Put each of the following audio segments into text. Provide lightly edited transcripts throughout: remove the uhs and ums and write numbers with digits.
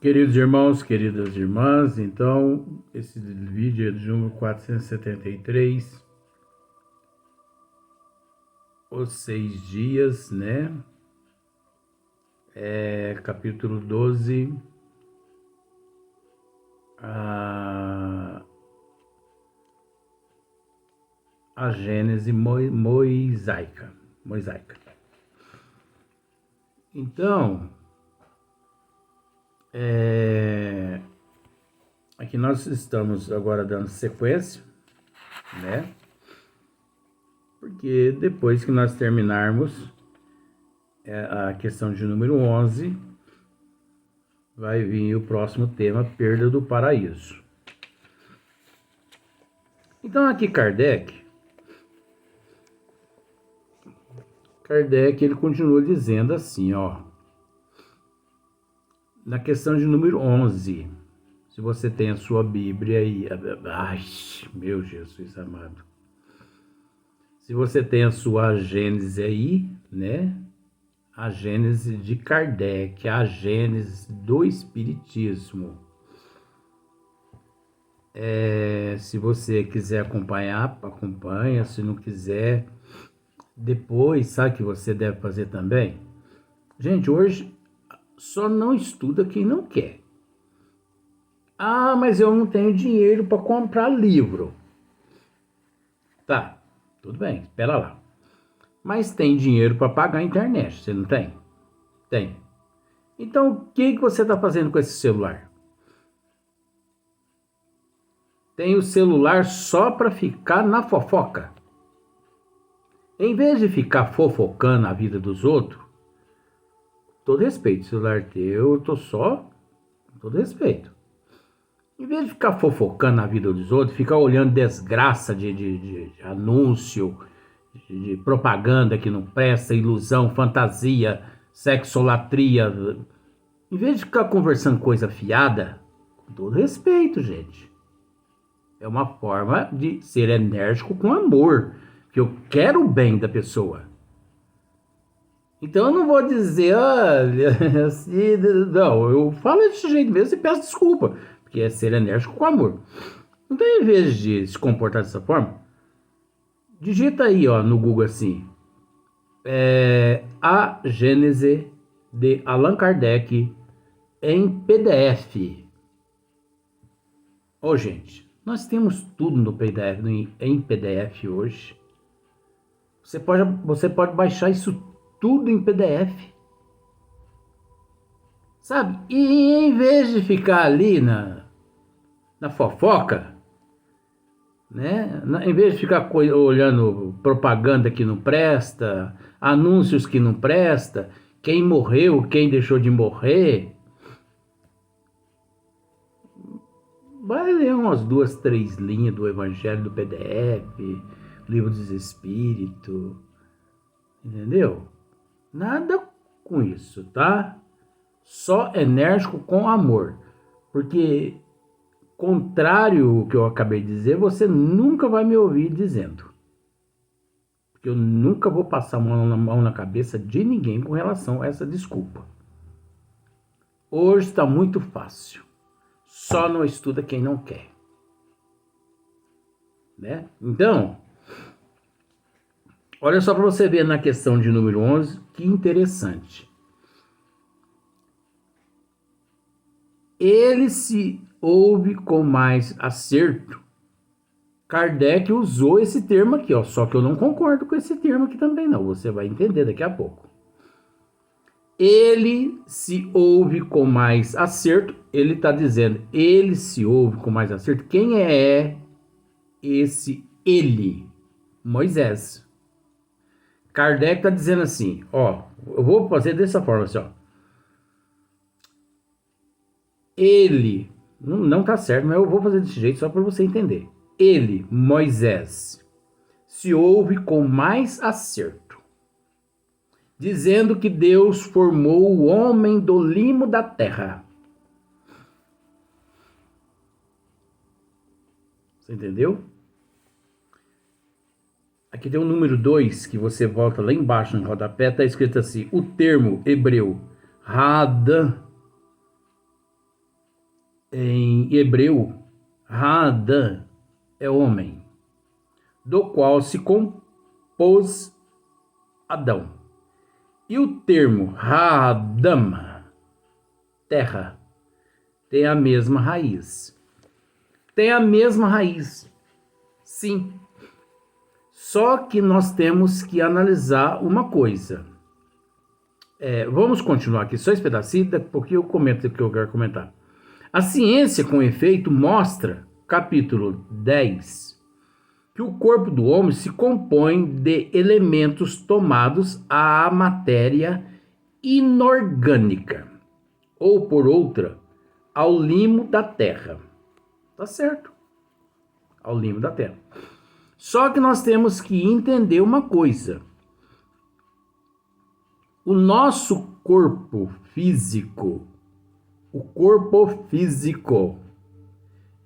Queridos irmãos, queridas irmãs, então, esse vídeo é de número 473, os 6 dias, né? Capítulo 12, a Gênese mosaica. Então, aqui nós estamos agora dando sequência, né? Porque depois que nós terminarmos a questão de número 11, vai vir o próximo tema, perda do paraíso. Então aqui Kardec, ele continua dizendo assim, ó, na questão de número 11, se você tem a sua Bíblia aí, ai, meu Jesus amado, se você tem a sua Gênese aí, né, a Gênese de Kardec, a Gênese do Espiritismo. Se você quiser acompanhar, acompanha. Se não quiser, depois, sabe o que você deve fazer também? Gente, hoje só não estuda quem não quer. Ah, mas eu não tenho dinheiro para comprar livro. Tá, tudo bem, espera lá. Mas tem dinheiro para pagar a internet, você não tem? Tem. Então, o que você está fazendo com esse celular? Tem o celular só para ficar na fofoca. Em vez de ficar fofocando a vida dos outros, todo respeito, celular teu, eu tô só, todo respeito. Em vez de ficar fofocando a vida dos outros, ficar olhando desgraça de anúncio, de propaganda que não presta, ilusão, fantasia, sexolatria, em vez de ficar conversando coisa fiada, com todo respeito, gente. É uma forma de ser enérgico com amor, que eu quero o bem da pessoa. Então eu não vou dizer, olha, assim, não, eu falo desse jeito mesmo e peço desculpa, porque é ser enérgico com amor. Então, em vez de se comportar dessa forma, digita aí, ó, no Google assim, a Gênese de Allan Kardec em PDF. Ô, gente, nós temos tudo no PDF, em PDF hoje. Você pode baixar isso tudo em PDF. Sabe? E em vez de ficar ali na fofoca, né? Em vez de ficar olhando propaganda que não presta, anúncios que não presta, quem morreu, quem deixou de morrer, vai ler umas 2, 3 linhas do Evangelho do PDF, Livro dos Espíritos, entendeu? Nada com isso, tá? Só enérgico com amor, porque contrário ao que eu acabei de dizer, você nunca vai me ouvir dizendo. Porque eu nunca vou passar a mão na cabeça de ninguém com relação a essa desculpa. Hoje está muito fácil. Só não estuda quem não quer. Né? Então, olha só para você ver na questão de número 11, que interessante. Ele se ouve com mais acerto. Kardec usou esse termo aqui, ó, só que eu não concordo com esse termo aqui também não, você vai entender daqui a pouco. Ele se ouve com mais acerto, ele está dizendo, ele se ouve com mais acerto. Quem é esse ele? Moisés. Kardec está dizendo assim, ó, eu vou fazer dessa forma assim, ó. Ele, não tá certo, mas eu vou fazer desse jeito só para você entender. Ele, Moisés, se ouve com mais acerto, dizendo que Deus formou o homem do limo da terra. Você entendeu? Aqui tem o número 2, que você volta lá embaixo no rodapé, está escrito assim, o termo hebreu, Radan, Em hebreu, Ha'adam é homem, do qual se compôs Adão. E o termo Ha'adam, terra, tem a mesma raiz. Tem a mesma raiz, sim. Só que nós temos que analisar uma coisa. Vamos continuar aqui só esse pedacinho, porque eu comento o que eu quero comentar. A ciência, com efeito, mostra, capítulo 10, que o corpo do homem se compõe de elementos tomados à matéria inorgânica, ou por outra, ao limo da terra. Tá certo? Ao limo da terra. Só que nós temos que entender uma coisa. O nosso corpo físico,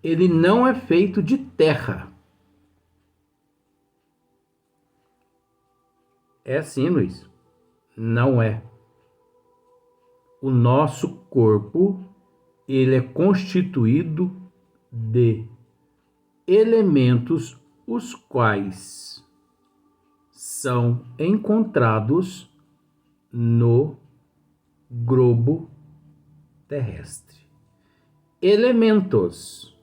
ele não é feito de terra. É assim, Luiz? Não é. O nosso corpo, ele é constituído de elementos os quais são encontrados no globo terrestre. Elementos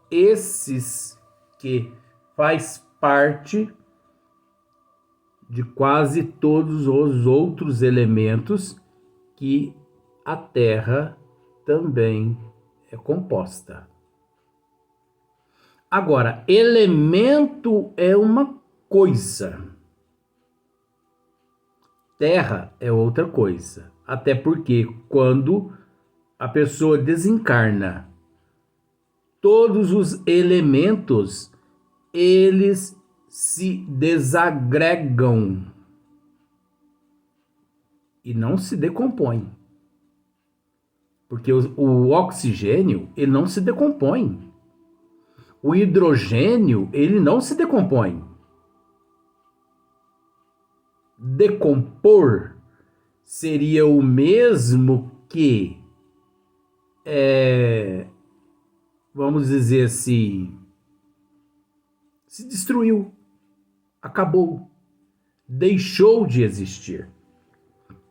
esses que faz parte de quase todos os outros elementos que a Terra também é composta. Agora, elemento é uma coisa, terra é outra coisa. Até porque quando a pessoa desencarna, todos os elementos, eles se desagregam e não se decompõem. Porque o oxigênio, ele não se decompõe. O hidrogênio, ele não se decompõe. Decompor seria o mesmo que, vamos dizer assim, se destruiu, acabou, deixou de existir.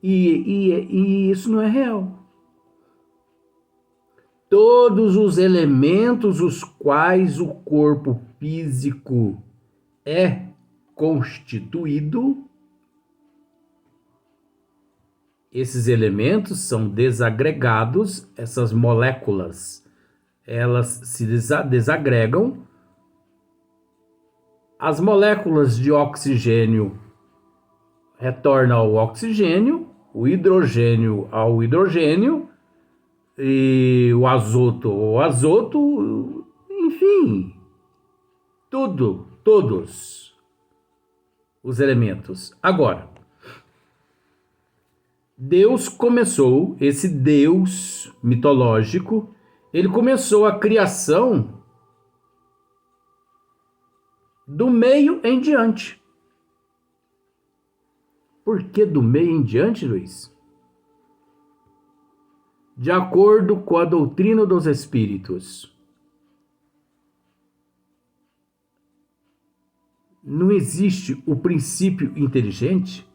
E isso não é real. Todos os elementos os quais o corpo físico é constituído, esses elementos são desagregados, essas moléculas, elas se desagregam. As moléculas de oxigênio retornam ao oxigênio, o hidrogênio ao hidrogênio, e o azoto ao azoto, enfim, todos os elementos. Agora, Deus começou, esse Deus mitológico, ele começou a criação do meio em diante. Por que do meio em diante, Luiz? De acordo com a doutrina dos espíritos, não existe o princípio inteligente?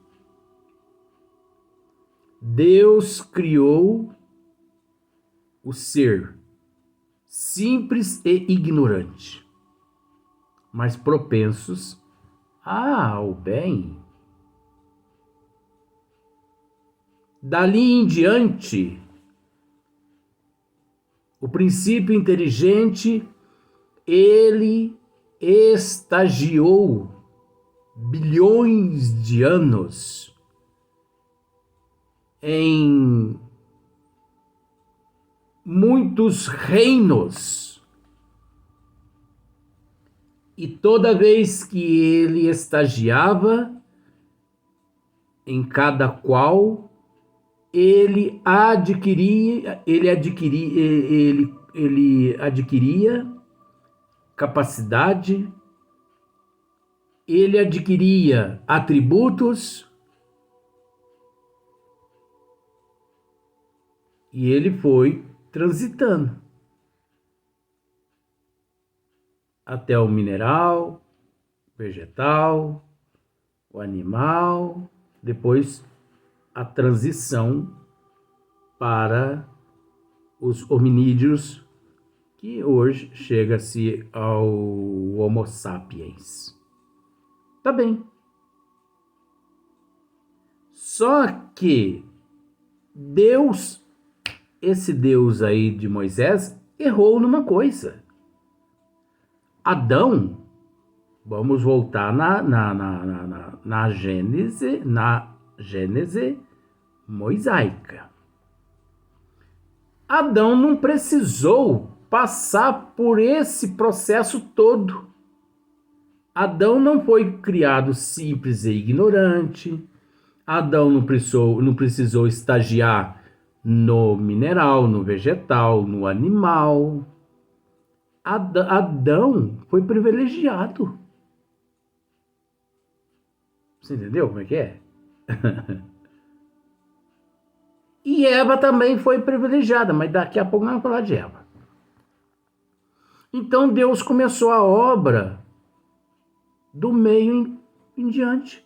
Deus criou o ser simples e ignorante, mas propensos ao bem. Dali em diante, o princípio inteligente, ele estagiou bilhões de anos em muitos reinos. E toda vez que ele estagiava em cada qual, ele adquiria capacidade, ele adquiria atributos, E ele foi transitando até o mineral, vegetal, o animal, depois a transição para os hominídeos, que hoje chega-se ao Homo sapiens. Tá bem. Só que Deus, esse Deus aí de Moisés, errou numa coisa. Adão, vamos voltar na Gênese mosaica. Adão não precisou passar por esse processo todo. Adão não foi criado simples e ignorante. Adão não precisou estagiar no mineral, no vegetal, no animal. Adão foi privilegiado. Você entendeu como é que é? E Eva também foi privilegiada, mas daqui a pouco nós vamos falar de Eva. Então Deus começou a obra do meio em diante.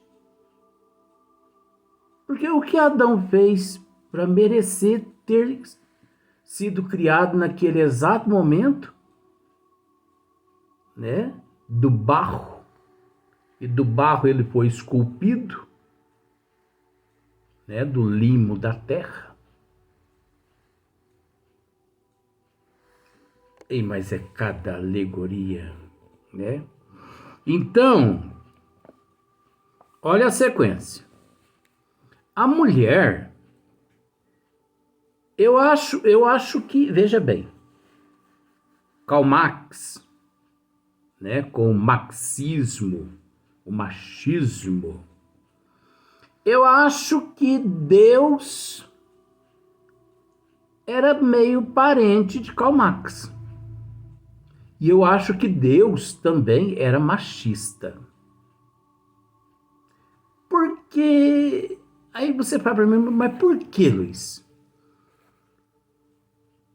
Porque o que Adão fez para merecer ter sido criado naquele exato momento, né? Do barro, e do barro ele foi esculpido, né? Do limo da terra. Mas é cada alegoria, né? Então, olha a sequência. A mulher, eu acho que, veja bem, Karl Marx, né, com o marxismo, o machismo, eu acho que Deus era meio parente de Karl Marx. E eu acho que Deus também era machista. Porque aí você fala para mim, mas por que, Luiz?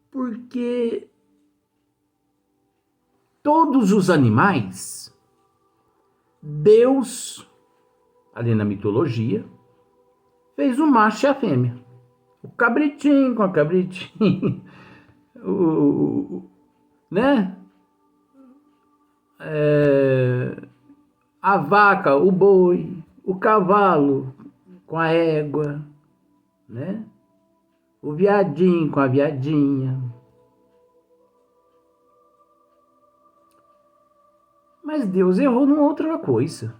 Porque todos os animais, Deus, ali na mitologia, fez o macho e a fêmea. O cabritinho com a cabritinha, né? A vaca, o boi, o cavalo com a égua, né? O viadinho com a viadinha. Mas Deus errou numa outra coisa.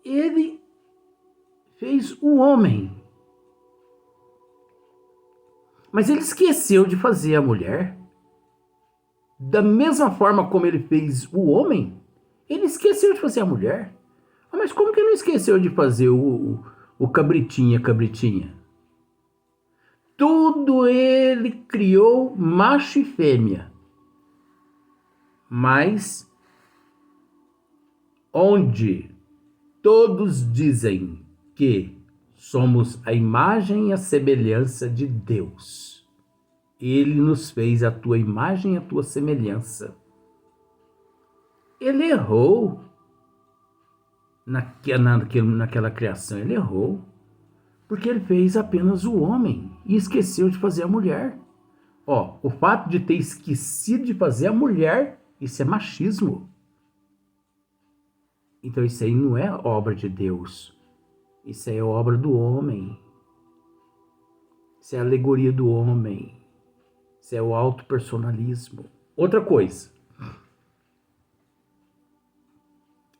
Ele fez o homem. Mas ele esqueceu de fazer a mulher. Da mesma forma como ele fez o homem, ele esqueceu de fazer a mulher. Mas como que ele não esqueceu de fazer o cabritinho e a cabritinha? Tudo ele criou macho e fêmea. Mas onde todos dizem que somos a imagem e a semelhança de Deus. Ele nos fez a tua imagem e a tua semelhança. Ele errou naquela criação, ele errou. Porque ele fez apenas o homem e esqueceu de fazer a mulher. O fato de ter esquecido de fazer a mulher, isso é machismo. Então isso aí não é obra de Deus. Isso aí é obra do homem. Isso é a alegoria do homem. Isso é o autopersonalismo. Outra coisa.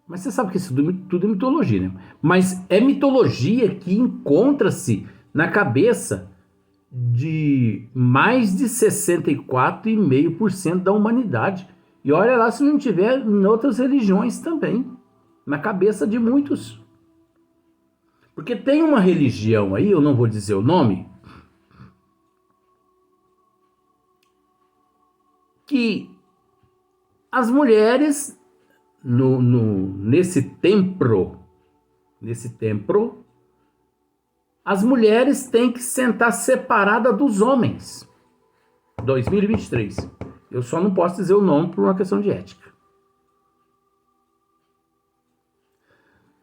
Mas você sabe que isso tudo é mitologia, né? Mas é mitologia que encontra-se na cabeça de mais de 64,5% da humanidade. E olha lá se não tiver em outras religiões também. Na cabeça de muitos. Porque tem uma religião aí, eu não vou dizer o nome, que as mulheres nesse templo, As mulheres têm que sentar separada dos homens. 2023. Eu só não posso dizer o nome por uma questão de ética.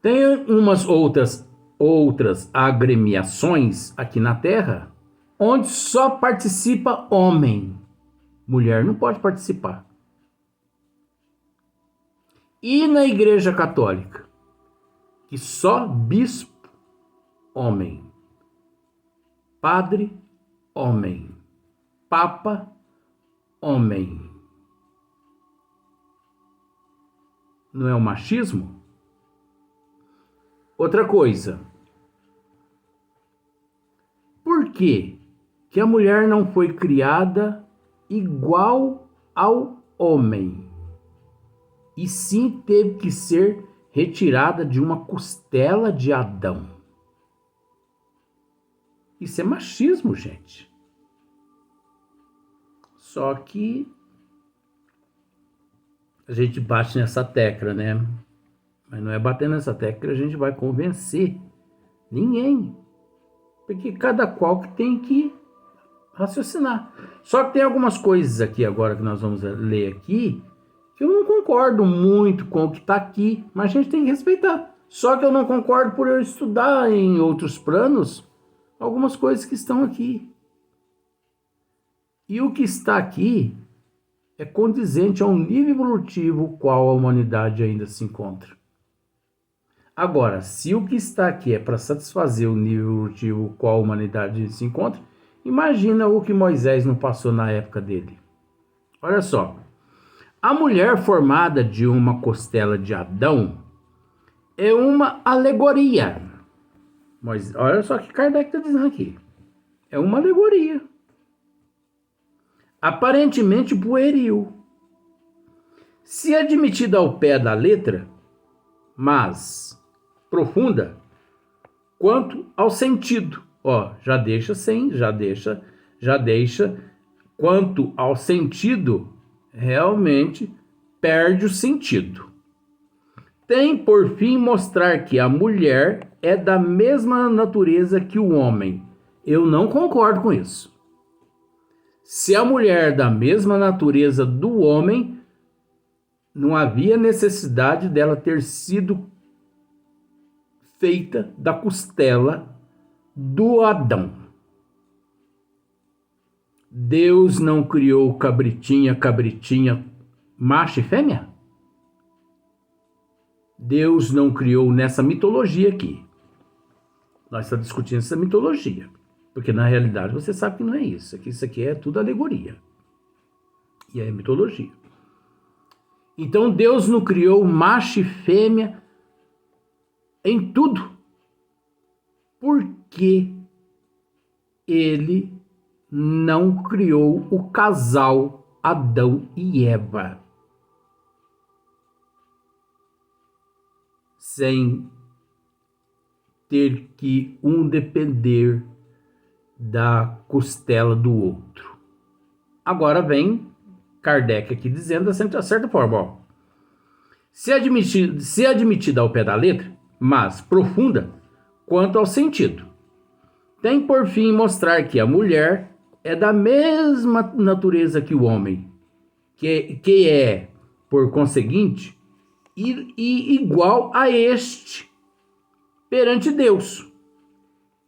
Tem umas outras agremiações aqui na Terra onde só participa homem. Mulher não pode participar. E na Igreja Católica, que só bispo homem, padre homem, papa homem. Não é o machismo? Outra coisa. Por que que a mulher não foi criada igual ao homem? E sim teve que ser retirada de uma costela de Adão. Isso é machismo, gente. Só que a gente bate nessa tecla, né? Mas não é bater nessa tecla que a gente vai convencer ninguém. Porque cada qual que tem que raciocinar. Só que tem algumas coisas aqui agora que nós vamos ler aqui que eu não concordo muito com o que está aqui, mas a gente tem que respeitar. Só que eu não concordo por eu estudar em outros planos algumas coisas que estão aqui. E o que está aqui é condizente a um nível evolutivo qual a humanidade ainda se encontra. Agora, se o que está aqui é para satisfazer o nível evolutivo qual a humanidade se encontra, imagina o que Moisés não passou na época dele. Olha só. A mulher formada de uma costela de Adão é uma alegoria. Mas olha só o que Kardec está dizendo aqui. É uma alegoria. Aparentemente pueril. Se admitida ao pé da letra, mas profunda, quanto ao sentido. Já deixa. Quanto ao sentido, realmente perde o sentido. Tem por fim mostrar que a mulher é da mesma natureza que o homem. Eu não concordo com isso. Se a mulher é da mesma natureza do homem, não havia necessidade dela ter sido feita da costela do Adão. Deus não criou cabritinha, macho e fêmea? Deus não criou nessa mitologia aqui. Nós estamos discutindo essa mitologia. Porque na realidade você sabe que não é isso. Isso aqui é tudo alegoria. E é mitologia. Então Deus não criou macho e fêmea em tudo. Porque ele não criou o casal Adão e Eva. Sem ter que um depender da costela do outro. Agora vem Kardec aqui dizendo da certa forma, se admitida ao pé da letra, mas profunda quanto ao sentido. Tem por fim mostrar que a mulher é da mesma natureza que o homem, que é, por conseguinte, e igual a este perante Deus,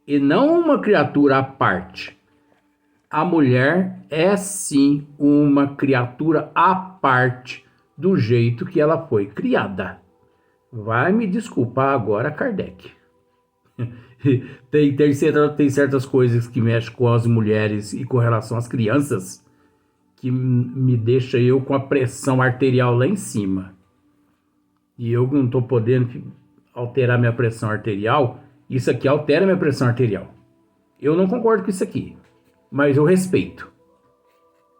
e não uma criatura à parte. A mulher é sim uma criatura à parte do jeito que ela foi criada. Vai me desculpar agora, Kardec. Tem certas coisas que mexem com as mulheres e com relação às crianças que me deixa eu com a pressão arterial lá em cima. E eu não estou podendo alterar minha pressão arterial. Isso aqui altera minha pressão arterial. Eu não concordo com isso aqui, mas eu respeito.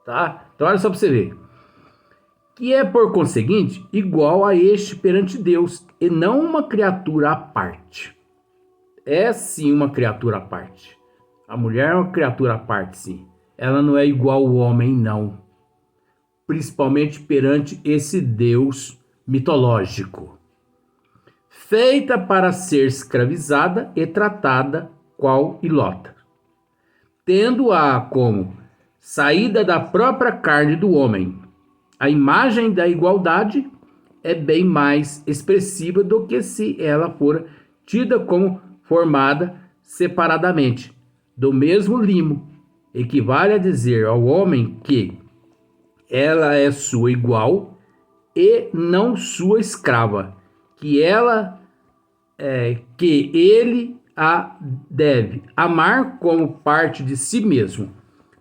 Tá? Então olha só para você ver. Que é, por conseguinte, igual a este perante Deus, e não uma criatura à parte. É sim uma criatura à parte. A mulher é uma criatura à parte, sim. Ela não é igual ao homem, não. Principalmente perante esse Deus mitológico. Feita para ser escravizada e tratada qual ilota, tendo-a como saída da própria carne do homem. A imagem da igualdade é bem mais expressiva do que se ela for tida como formada separadamente, do mesmo limo. Equivale a dizer ao homem que ela é sua igual e não sua escrava, que ele a deve amar como parte de si mesmo.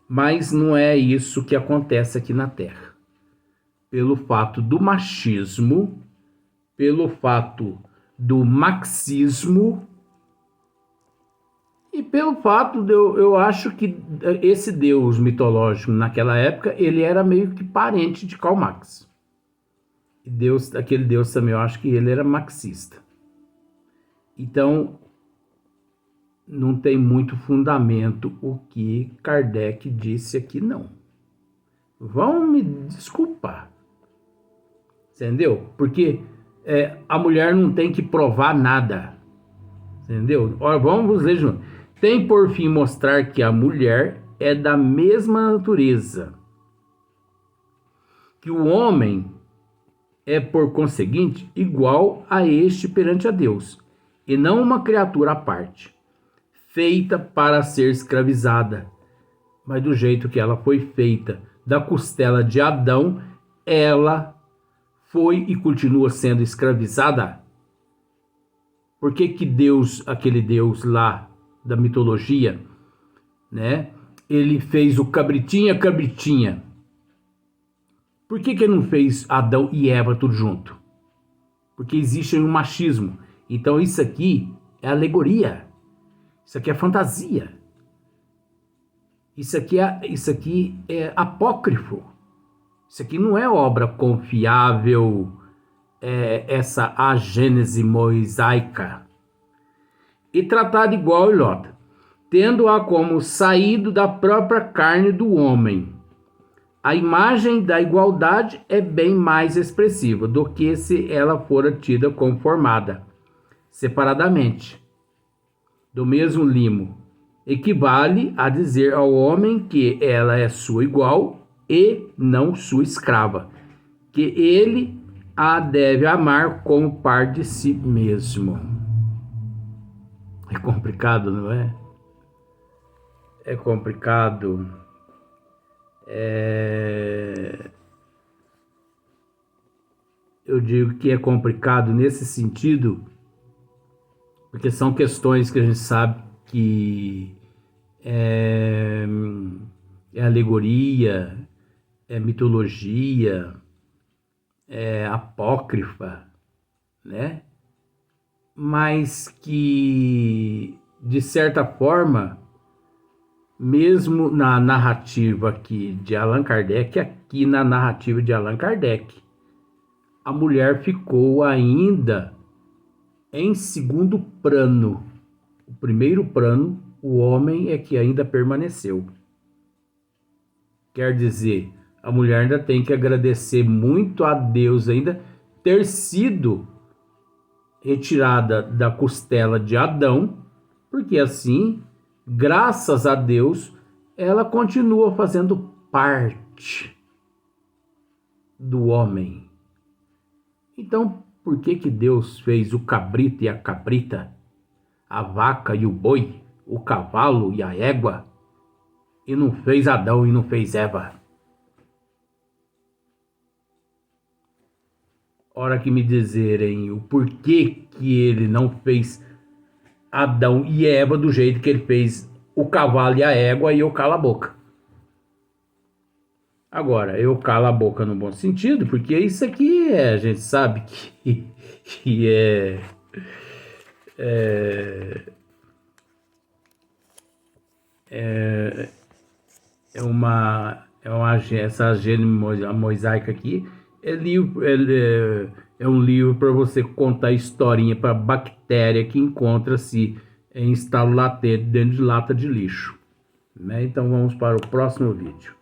Mas não é isso que acontece aqui na Terra. Pelo fato do machismo, pelo fato do marxismo e pelo fato eu acho que esse Deus mitológico naquela época, ele era meio que parente de Karl Marx. Aquele Deus também, eu acho que ele era marxista. Então, não tem muito fundamento o que Kardec disse aqui, não. Vão me desculpar. Entendeu? Porque a mulher não tem que provar nada. Entendeu? Ora, vamos ler junto. Tem por fim mostrar que a mulher é da mesma natureza que o homem, é por conseguinte igual a este perante a Deus, e não uma criatura à parte, feita para ser escravizada. Mas do jeito que ela foi feita, da costela de Adão, ela foi e continua sendo escravizada. Por que Deus, aquele Deus lá da mitologia, né? Ele fez o cabritinha. Por que ele não fez Adão e Eva tudo junto? Porque existe um machismo. Então isso aqui é alegoria. Isso aqui é fantasia. Isso aqui é apócrifo. Isso aqui não é obra confiável, essa a Gênese mosaica. E tratada igual ilota, tendo-a como saído da própria carne do homem. A imagem da igualdade é bem mais expressiva do que se ela fora tida como formada separadamente, do mesmo limo. Equivale a dizer ao homem que ela é sua igual e não sua escrava, que ele a deve amar como par de si mesmo. É complicado, não é? É complicado. Eu digo que é complicado nesse sentido, porque são questões que a gente sabe que é alegoria, é mitologia, é apócrifa, né? Mas que, de certa forma, mesmo na narrativa aqui de Allan Kardec, a mulher ficou ainda em segundo plano. O primeiro plano, o homem é que ainda permaneceu. Quer dizer, a mulher ainda tem que agradecer muito a Deus ainda ter sido retirada da costela de Adão, porque assim, graças a Deus, ela continua fazendo parte do homem. Então, por que Deus fez o cabrito e a cabrita, a vaca e o boi, o cavalo e a égua, e não fez Adão e não fez Eva? Hora que me dizerem o porquê que ele não fez Adão e Eva do jeito que ele fez o cavalo e a égua, e eu calo a boca. Agora, eu calo a boca no bom sentido, porque isso aqui a gente sabe que essa gênese mosaica aqui é um livro para você contar historinha para bactéria que encontra-se em estado latente dentro de lata de lixo, né? Então vamos para o próximo vídeo.